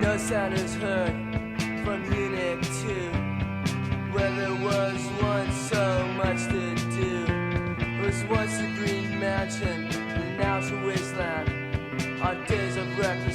No sound is heard from Unit 2, where there was once so much to do. It was once a green mansion, and now it's a wasteland. Our days of reckless